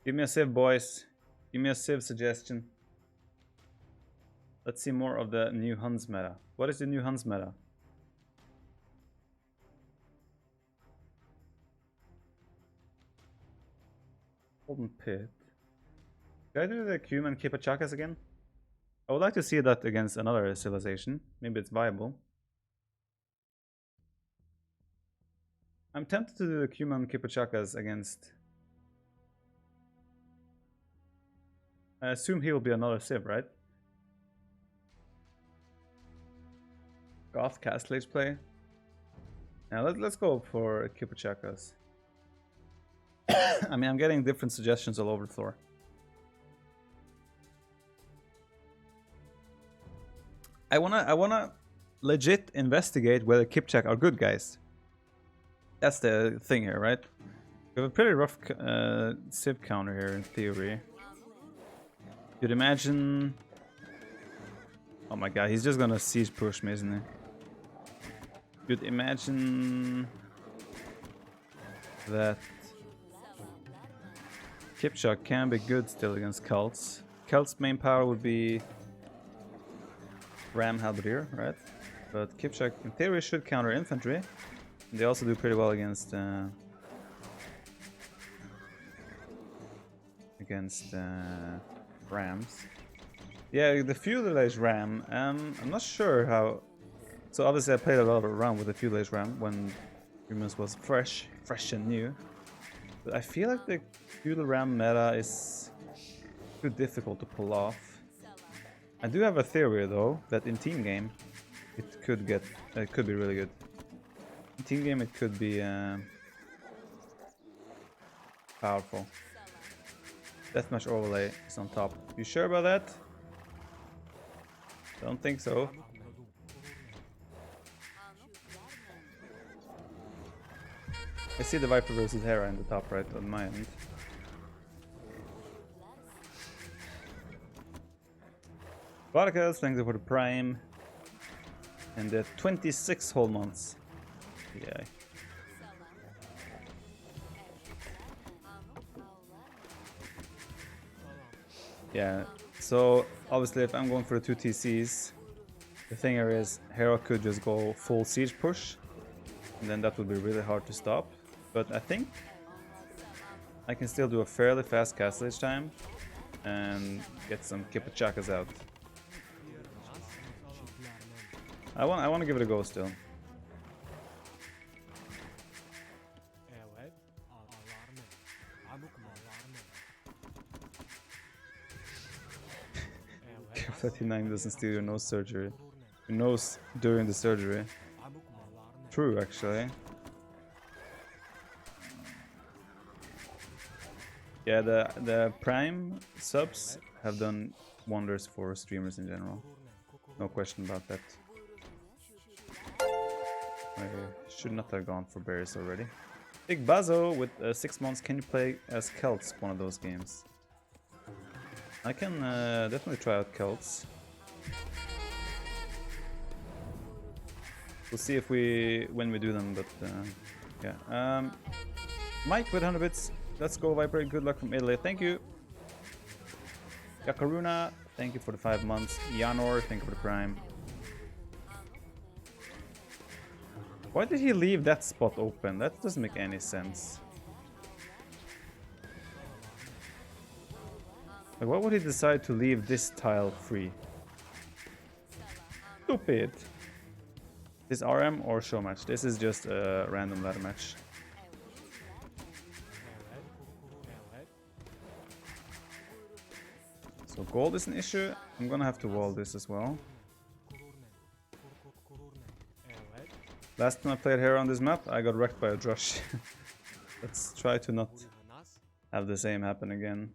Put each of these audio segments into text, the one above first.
Give me a civ, boys. Give me a civ suggestion. Let's see more of the new Huns meta. What is the new Huns meta? Golden Pit. Did I do the Cuman Kipachakas again? I would like to see that against another civilization. Maybe it's viable. I'm tempted to do the Cuman Kipachakas against... I assume he will be another civ, right? Goth Castle Age play. Now let's go for Kipachakas. I mean, I'm getting different suggestions all over the floor. I wanna legit investigate whether Kipchak are good guys. That's the thing here, right? We have a pretty rough civ counter here in theory. You'd imagine... Oh my god, he's just gonna siege push me, isn't he? You'd imagine that Kipchak can be good still against Celts. Celts' main power would be Ram Halberdier, right? But Kipchak in theory should counter infantry. And they also do pretty well against Rams. Yeah, the feudal age Ram. I'm not sure how. So obviously I played a lot around with the feudal age Ram when Cumans was fresh and new. But I feel like the feudal Ram meta is too difficult to pull off. I do have a theory though that in team game it could be really good. In team game it could be powerful. Deathmatch overlay is on top. You sure about that? Don't think so. I see the Viper versus Hera in the top right on my end. Vargas, thank you for the Prime. And the 26 whole months. Yeah. Yeah, so obviously if I'm going for the 2 TCs, the thing here is Hera could just go full siege push, and then that would be really hard to stop. But I think I can still do a fairly fast castle each time and get some Kipachakas out. I want to give it a go still. K39 doesn't steal your nose surgery. Your nose during the surgery. True, actually. Yeah, the Prime subs have done wonders for streamers in general. No question about that. I should not have gone for berries already. Big Bazo with 6 months. Can you play as Celts one of those games? I can definitely try out Celts. We'll see if when we do them, but yeah. Mike with 100 bits. Let's go, Viper. Good luck from Italy. Thank you. Yakaruna, thank you for the 5 months. Yanor, thank you for the Prime. Why did he leave that spot open? That doesn't make any sense. Like, why would he decide to leave this tile free? Stupid. This RM or show match? This is just a random ladder match. So gold is an issue. I'm gonna have to wall this as well. Last time I played Hera on this map, I got wrecked by a drush. Let's try to not have the same happen again.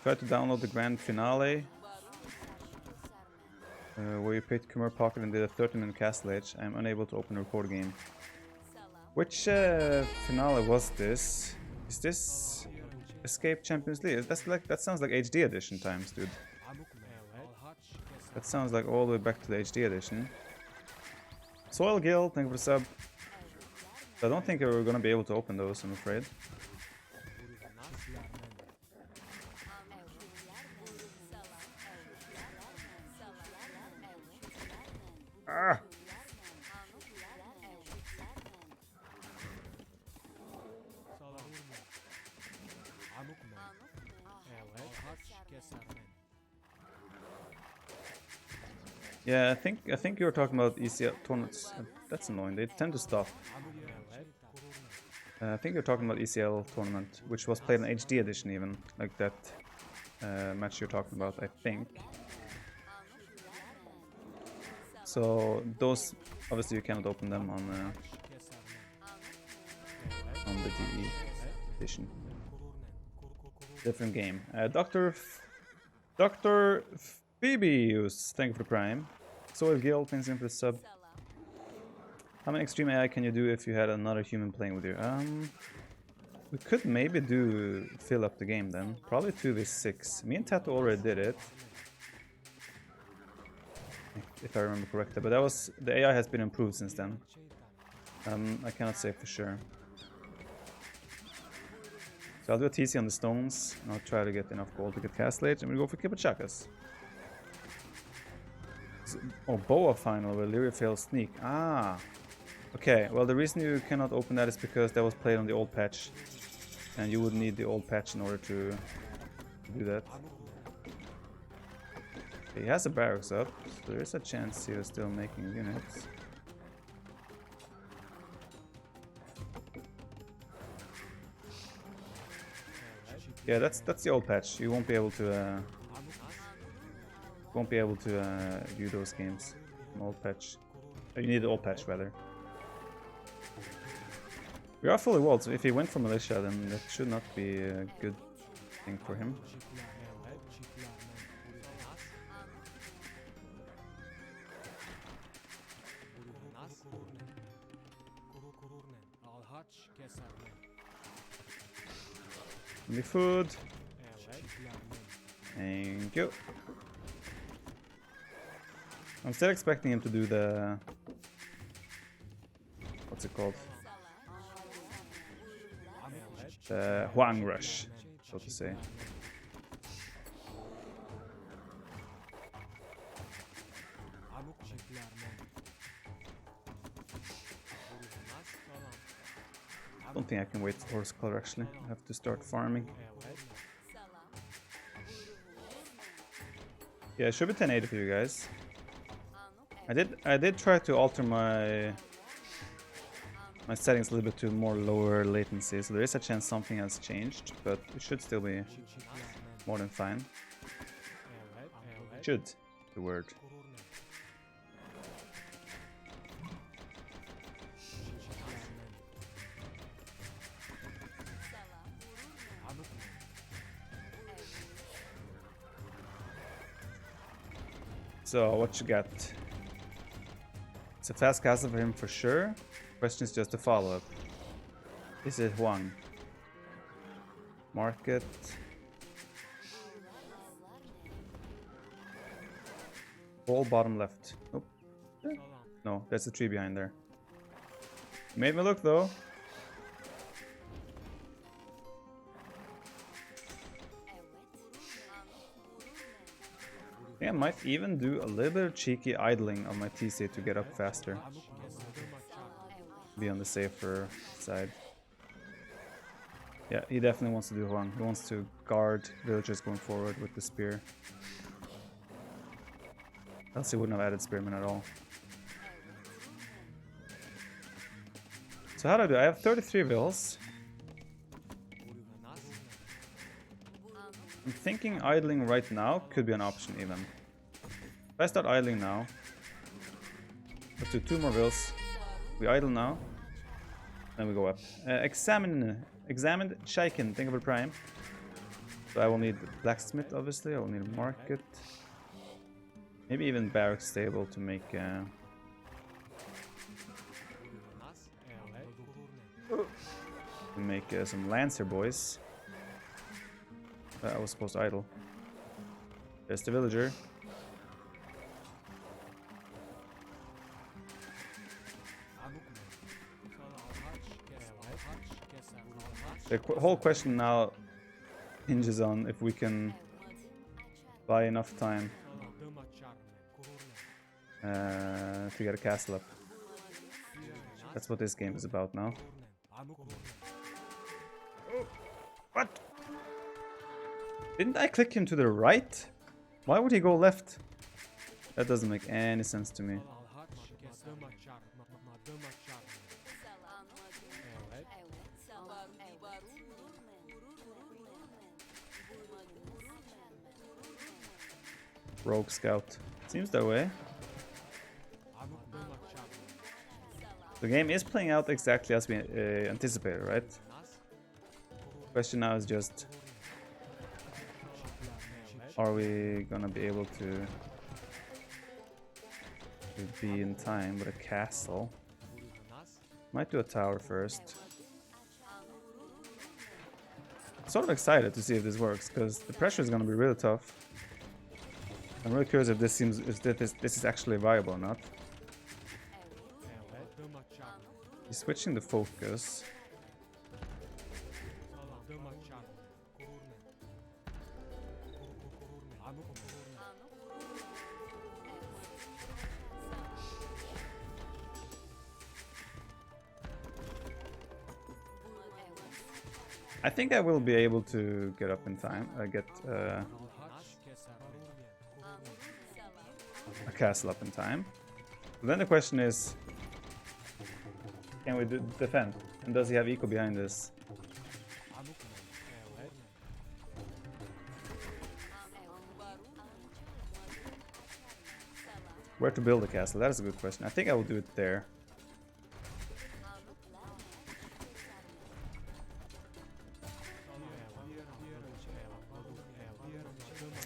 Try to download the grand finale. Where you paid Kumar Pocket and did a 30-minute castle age. I am unable to open the record game. Which finale was this? Is this Escape Champions League? That sounds like HD edition times, dude. That sounds like all the way back to the HD edition. Soil Guild, thank you for the sub. I don't think we're gonna be able to open those, I'm afraid. Ah! Yeah, I think you were talking about ECL tournaments. That's annoying. They tend to stop. I think you're talking about ECL tournament, which was played in HD edition even, like that match you're talking about. I think. So those obviously you cannot open them on the DE edition. Different game. Dr. Phoebeus, thank you for the prime. Soil Guild, thanks again for the sub. How many extreme AI can you do if you had another human playing with you? We could maybe fill up the game then. Probably 2v6. Me and Tattoo already did it, if I remember correctly. But the AI has been improved since then. I cannot say for sure. So I'll do a TC on the stones, and I'll try to get enough gold to get cast late, and we'll go for Kipachakas. Oh, Boa final where Lyria fails sneak. Ah! Okay, well the reason you cannot open that is because that was played on the old patch. And you would need the old patch in order to do that. He has a barracks up, so there is a chance he was still making units. Yeah, that's the old patch. You won't be able to view those games from old patch. You need the old patch rather. We are fully walled, so if he went for militia, then that should not be a good thing for him. Give me food. Thank you. I'm still expecting him to do the... what's it called? The Huang Rush, so to say. I don't think I can wait for horse color actually. I have to start farming. Yeah, it should be 1080 for you guys. I did try to alter my settings a little bit to more lower latency, so there is a chance something has changed, but it should still be more than fine. Should, the word. So, what you got? It's a fast castle for him for sure. Question is just a follow-up. Is it Huang? Market. Wall bottom left. Nope. No, there's a tree behind there. Made me look though. I might even do a little bit of cheeky idling on my TC to get up faster. Be on the safer side. Yeah, he definitely wants to do Huang. He wants to guard villagers going forward with the spear. Else he wouldn't have added spearmen at all. So how do I do? I have 33 vills. I'm thinking idling right now could be an option even. If I start idling now, let's do 2 more vills. We idle now, then we go up. Examined Shaiken, think of a prime. So I will need blacksmith, obviously. I will need a market. Maybe even barrack stable to make some lancer boys. I was supposed to idle. There's the villager. The whole question now hinges on if we can buy enough time to get a castle up. That's what this game is about now. What? Didn't I click him to the right? Why would he go left? That doesn't make any sense to me. Rogue Scout. Seems that way. The game is playing out exactly as we anticipated, right? Question now is just, are we gonna be able to be in time with a castle? Might do a tower first. Sort of excited to see if this works, because the pressure is gonna be really tough. I'm really curious if this is actually viable or not. He's switching the focus. I think I will be able to get up in time. Get a castle up in time. But then the question is, can we defend? And does he have eco behind this? Where to build a castle? That is a good question. I think I will do it there.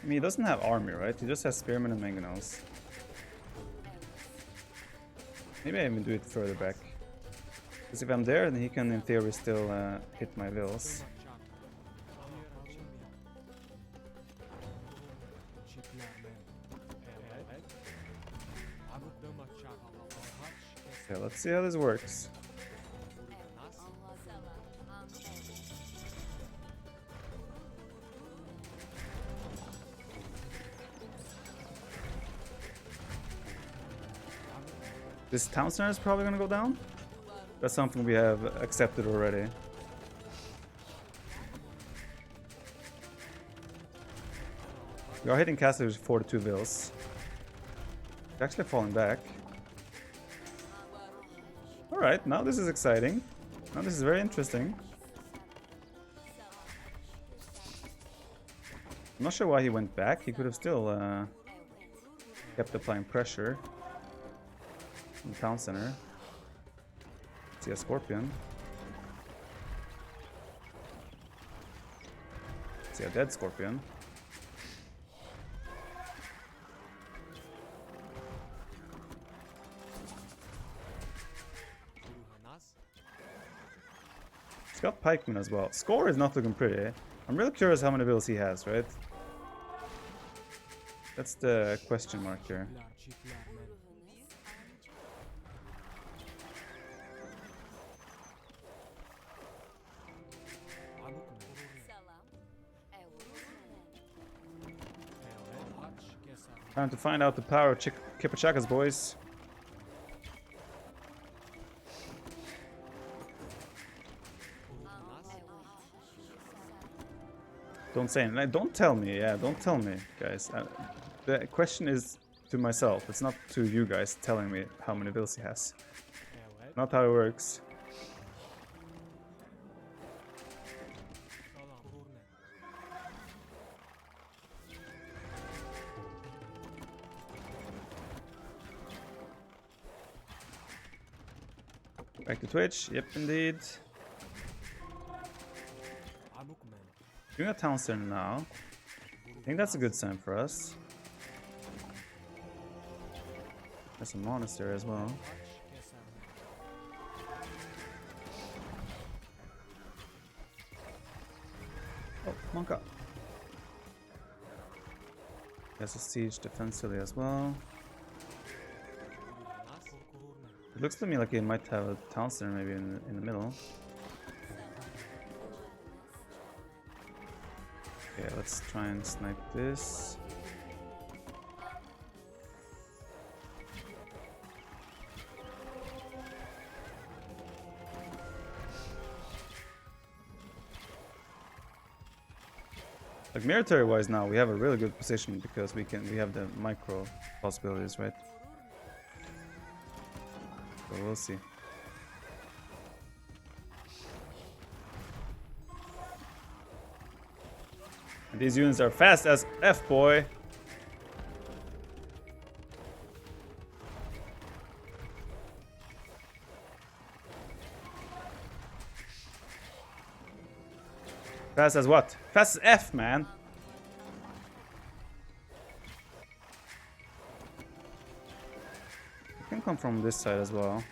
I mean, he doesn't have army, right? He just has spearmen and mangonels. Maybe I even do it further back. Because if I'm there, then he can, in theory, still hit my vills. Okay, let's see how this works. This town center is probably gonna go down. That's something we have accepted already. We are hitting castles 42 vills. They're actually falling back. Alright, now this is exciting. Now this is very interesting. I'm not sure why he went back. He could have still kept applying pressure. In the town center. See a scorpion. See a dead scorpion. He's got pikemen as well. Score is not looking pretty. I'm really curious how many vills he has, right? That's the question mark here. Time to find out the power of Kipachakas, boys. Don't say anything. Don't tell me. Yeah, don't tell me, guys. The question is to myself. It's not to you guys telling me how many vills he has. Not how it works. Back to Twitch, yep indeed. Doing a town center now. I think that's a good sign for us. There's a monastery as well. Oh, Monka. There's a siege defensively as well. It looks to me like it might have a town center maybe in the middle. Okay, let's try and snipe this. Like military-wise now, we have a really good position because we have the micro possibilities, right? So we'll see. And these units are fast as F, boy. Fast as what? Fast as F, man. It can come from this side as well.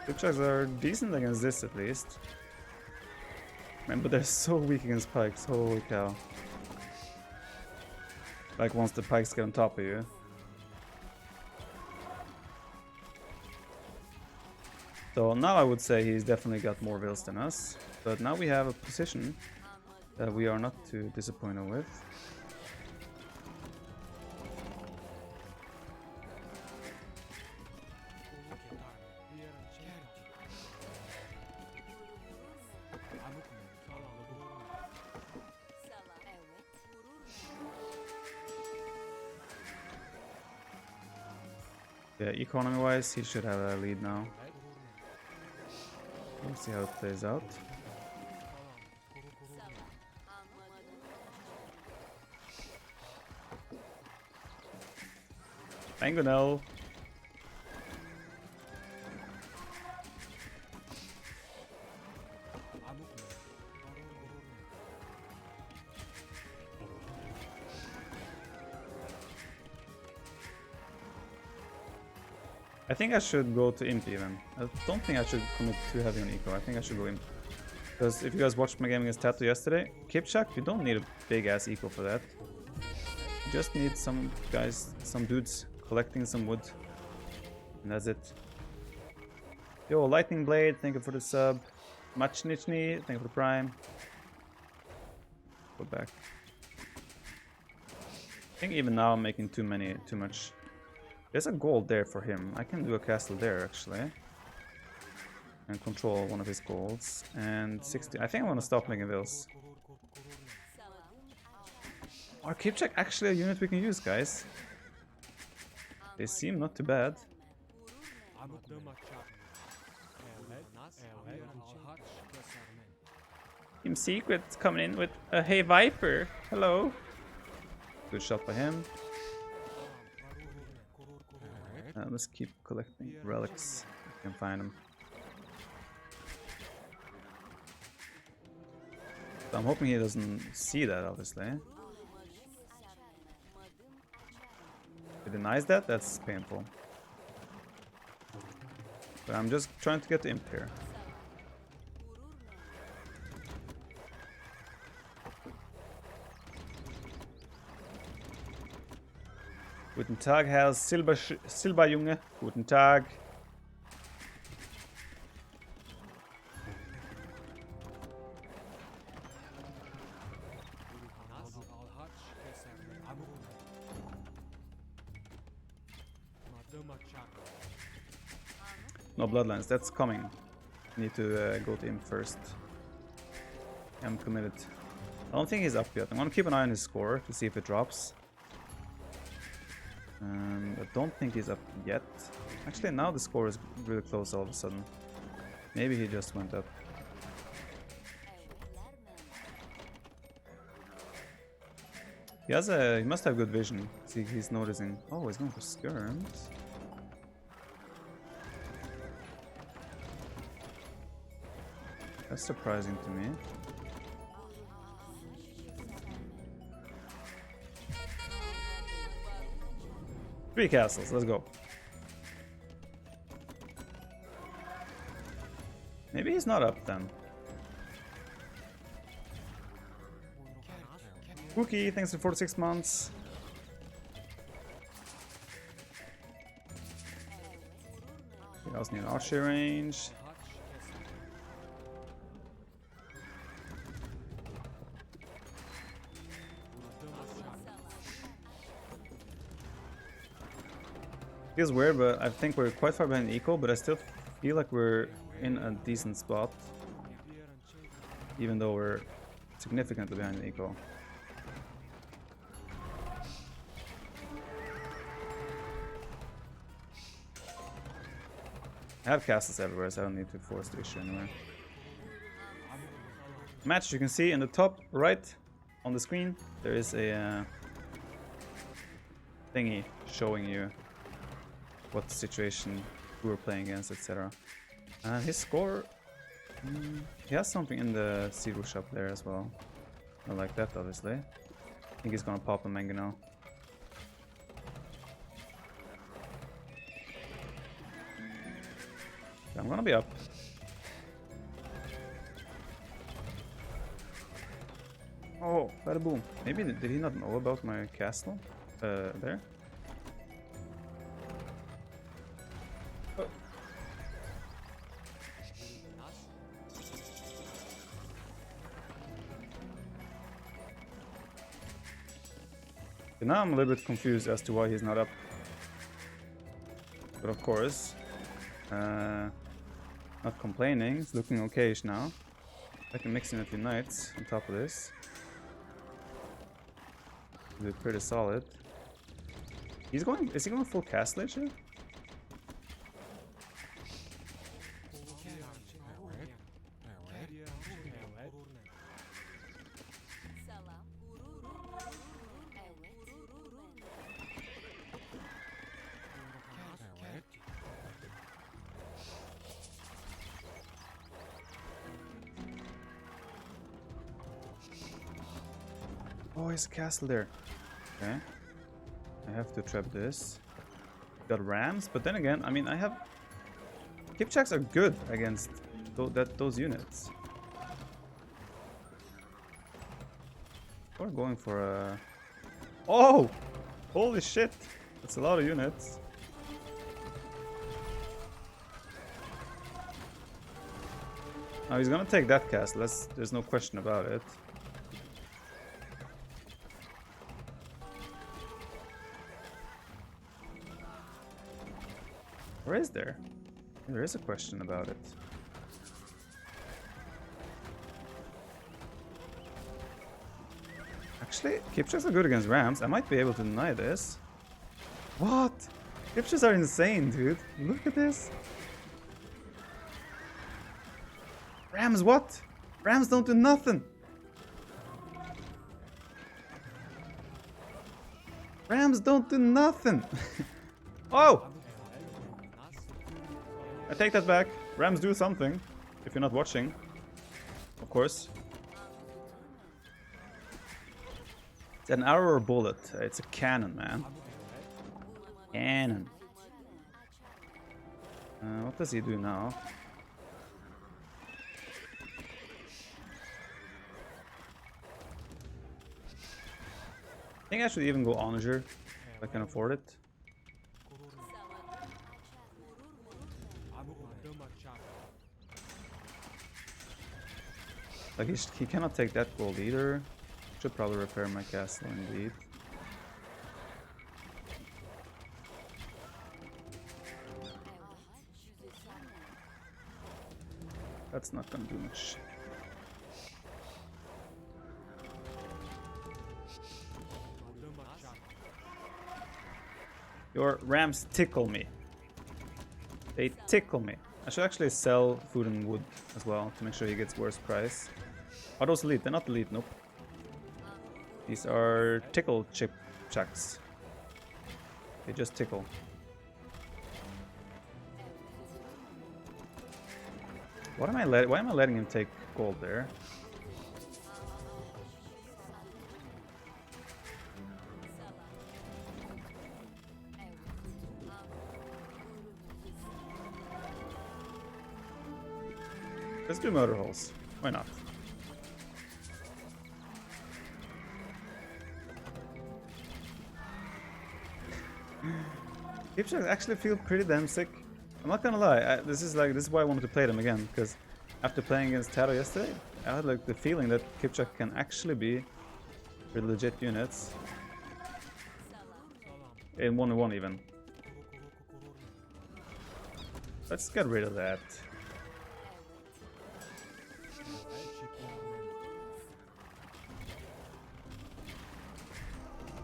Dipchucks are decent against this at least. Man, but they're so weak against pikes, holy cow. Like once the pikes get on top of you. So now I would say he's definitely got more vills than us. But now we have a position that we are not too disappointed with. Yeah, economy-wise, he should have a lead now. We'll see how it plays out. Mangonel. I think I should go to Imp even. I don't think I should commit too heavy on eco. I think I should go Imp. Because if you guys watched my game against Tattoo yesterday, Kipchak, you don't need a big ass eco for that. You just need some guys, some dudes collecting some wood. And that's it. Yo, Lightning Blade, thank you for the sub. Machnichni, thank you for the prime. Go back. I think even now I'm making too much. There's a gold there for him. I can do a castle there actually. And control one of his golds. And 60. I think I want to stop making those. Are Kipchak actually a unit we can use, guys? They seem not too bad. Team Secret coming in with a Hey Viper. Hello. Good shot by him. Let's keep collecting relics if we can find them. So I'm hoping he doesn't see that, obviously. If he denies that, that's painful. But I'm just trying to get the imp here. Guten Tag, Herr Silberjunge. Guten Tag. No bloodlines, that's coming. Need to go to him first. I'm committed. I don't think he's up yet. I'm gonna keep an eye on his score to see if it drops. I don't think he's up yet. Actually, now the score is really close all of a sudden. Maybe he just went up. He must have good vision. See, he's noticing. Oh, he's going for skirms. That's surprising to me. Three castles, let's go. Maybe he's not up then. Wookie, thanks for 46 months. I also need archery range. Feels weird, but I think we're quite far behind eco, but I still feel like we're in a decent spot. Even though we're significantly behind eco. I have castles everywhere, so I don't need to force the issue anywhere. Match, you can see in the top right on the screen, there is a thingy showing you what situation we were playing against, etc. And his score, he has something in the Seed shop there as well. I like that, obviously. I think he's gonna pop a mango now. I'm gonna be up. Oh, bada boom. Maybe did he not know about my castle? There? Oh. Now I'm a little bit confused as to why he's not up. But of course, not complaining, it's looking okayish now. I can mix in a few knights on top of this. It'll be pretty solid. He's going, is he going full castle here? Oh, he's a castle there. Okay. I have to trap this. Got rams, but then again, I mean, I have... Kipchaks are good against those units. We're going for a... Oh! Holy shit! That's a lot of units. Now he's gonna take that castle, there's no question about it. Or is there? There is a question about it. Actually, Kipchaks are good against rams. I might be able to deny this. What? Kipchaks are insane, dude. Look at this. Rams what? Rams don't do nothing. Rams don't do nothing. Oh! I take that back. Rams do something. If you're not watching. Of course. It's an arrow or bullet. It's a cannon, man. Cannon. What does he do now? I think I should even go onager if I can afford it. Like he cannot take that gold either. Should probably repair my castle indeed. That's not gonna do much. Your rams tickle me. They tickle me. I should actually sell food and wood as well to make sure he gets worse price. Are those elite? They're not elite, nope. These are tickle chip chucks. They just tickle. Why am I letting him take gold there? Let's do motor holes. Why not? Kipchaks actually feel pretty damn sick. I'm not gonna lie, this is why I wanted to play them again, because after playing against Taro yesterday, I had like the feeling that Kipchak can actually be pretty legit units. In 1v1 even. Let's get rid of that.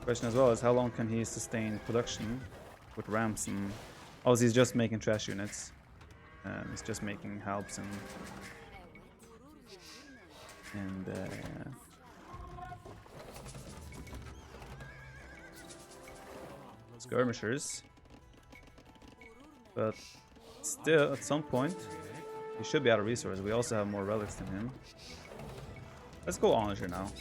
Question as well is how long can he sustain production with ramps and... Oh, he's just making trash units. He's just making halbs and skirmishers. But still, at some point, he should be out of resources. We also have more relics than him. Let's go Onager now.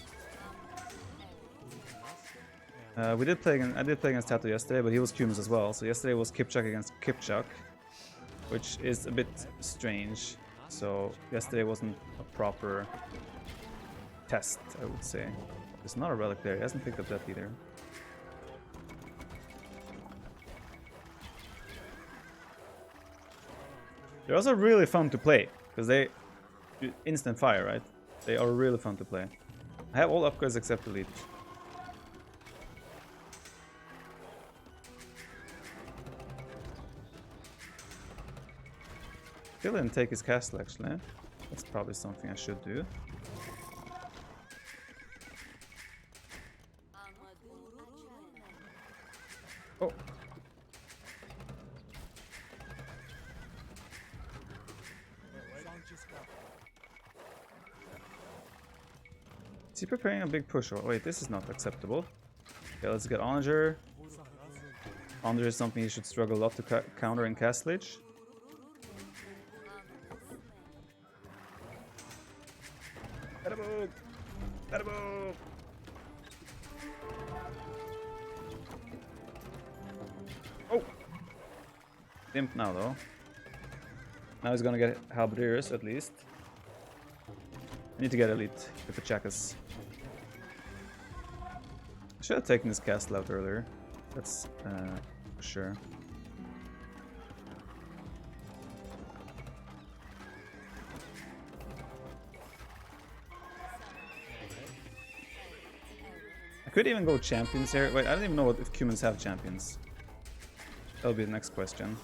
I did play against Tato yesterday, but he was Cumans as well. So yesterday was Kipchak against Kipchak, which is a bit strange. So yesterday wasn't a proper test, I would say. There's not a relic there. He hasn't picked up that either. They're also really fun to play because they instant fire, right? They are really fun to play. I have all upgrades except elite. Still didn't take his castle actually. That's probably something I should do. Oh. Is he preparing a big push? Oh, wait, this is not acceptable. Okay, let's get Onager. Onager is something you should struggle a lot to counter in Castlage. Oh! Imp now though. Now he's gonna get Halberdiers at least. I need to get elite if it checkers. I should have taken this castle out earlier. That's for sure. I could even go champions here. Wait, I don't even know if Cumans have champions. That'll be the next question.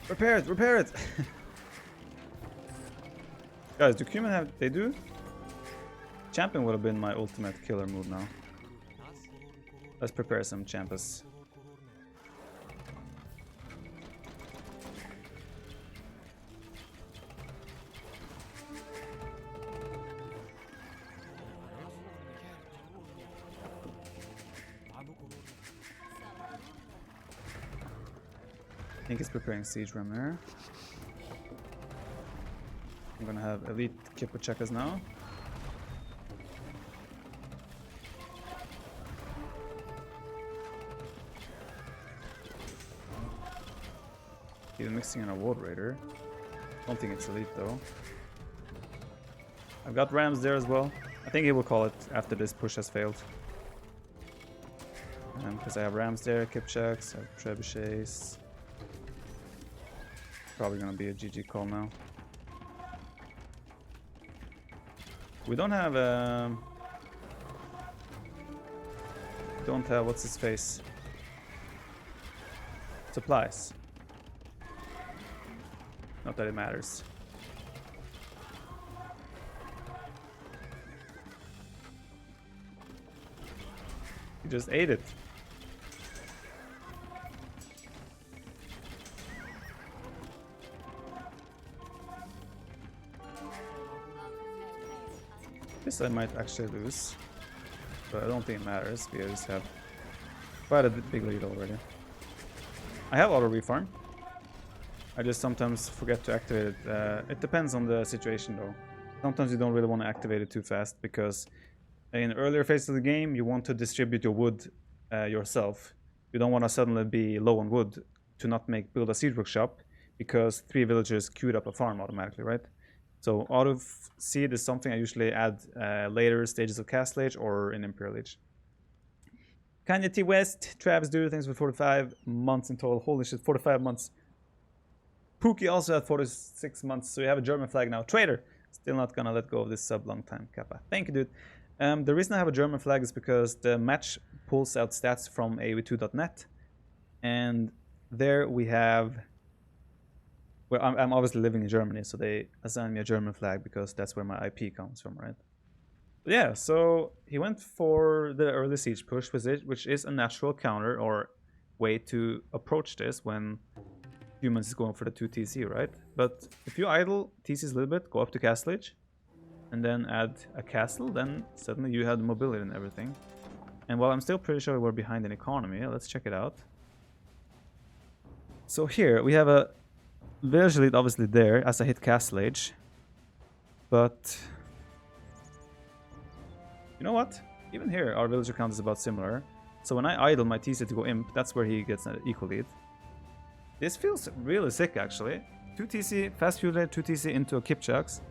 Repair it! Repair it! Guys, do Cuman have... They do? Champion would have been my ultimate killer move now. Let's prepare some Champus. I think he's preparing Siege Ram there. I'm gonna have elite Kipper checkers now. He's mixing in a Ward Raider. Don't think it's elite though. I've got Rams there as well. I think he will call it after this push has failed. Because I have Rams there, Kipchaks, I have Trebuchets. Probably gonna be a GG call now. We don't have what's his face? Supplies. Not that it matters. He just ate it. This I might actually lose, but I don't think it matters because I just have quite a big lead already. I have auto refarm. I just sometimes forget to activate it. It depends on the situation though. Sometimes you don't really want to activate it too fast because in earlier phases of the game you want to distribute your wood yourself. You don't want to suddenly be low on wood to not build a siege workshop because 3 villagers queued up a farm automatically, right? So auto seed is something I usually add later stages of Castle Age or in Imperial Age. Kanye T West, Travis Dude, thanks for 45 months in total. Holy shit, 45 months. Pookie also had 46 months, so you have a German flag now. Traitor, still not gonna let go of this sub long time, Kappa. Thank you, dude. The reason I have a German flag is because the match pulls out stats from AV2.net, and there we have. Well, I'm obviously living in Germany, so they assigned me a German flag because that's where my IP comes from, right? But yeah, so he went for the early siege push, which is a natural counter or way to approach this when Cumans is going for the 2 TC, right? But if you idle TCs a little bit, go up to castle age, and then add a castle, then suddenly you have the mobility and everything. And while I'm still pretty sure we're behind in economy, let's check it out. So here we have a village lead obviously there as I hit castle age, but you know what? Even here our villager count is about similar. So when I idle my TC to go imp, that's where he gets an equal lead. This feels really sick actually. 2 TC, fast feudal, 2 TC into a Kipchaks.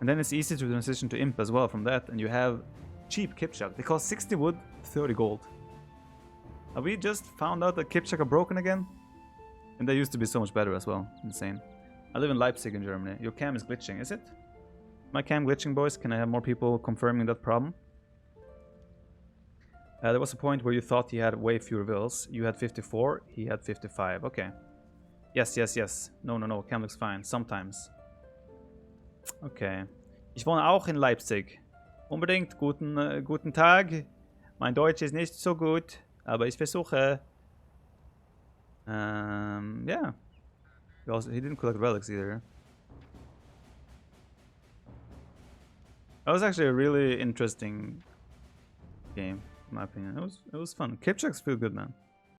And then it's easy to transition to imp as well from that, and you have cheap Kipchak. They cost 60 wood, 30 gold. Have we just found out that Kipchak are broken again? And they used to be so much better as well. Insane. I live in Leipzig in Germany. Your cam is glitching, is it? My cam glitching, boys? Can I have more people confirming that problem? There was a point where you thought he had way fewer vills. You had 54, he had 55. Okay. Yes, yes, yes. No, no, no. Cam looks fine. Sometimes. Okay. Ich wohne auch in Leipzig. Unbedingt. Guten Tag. Mein Deutsch ist nicht so gut, aber ich versuche. Yeah. He didn't collect relics either. That was actually a really interesting game, in my opinion. It was fun. Kipchaks feel good, man.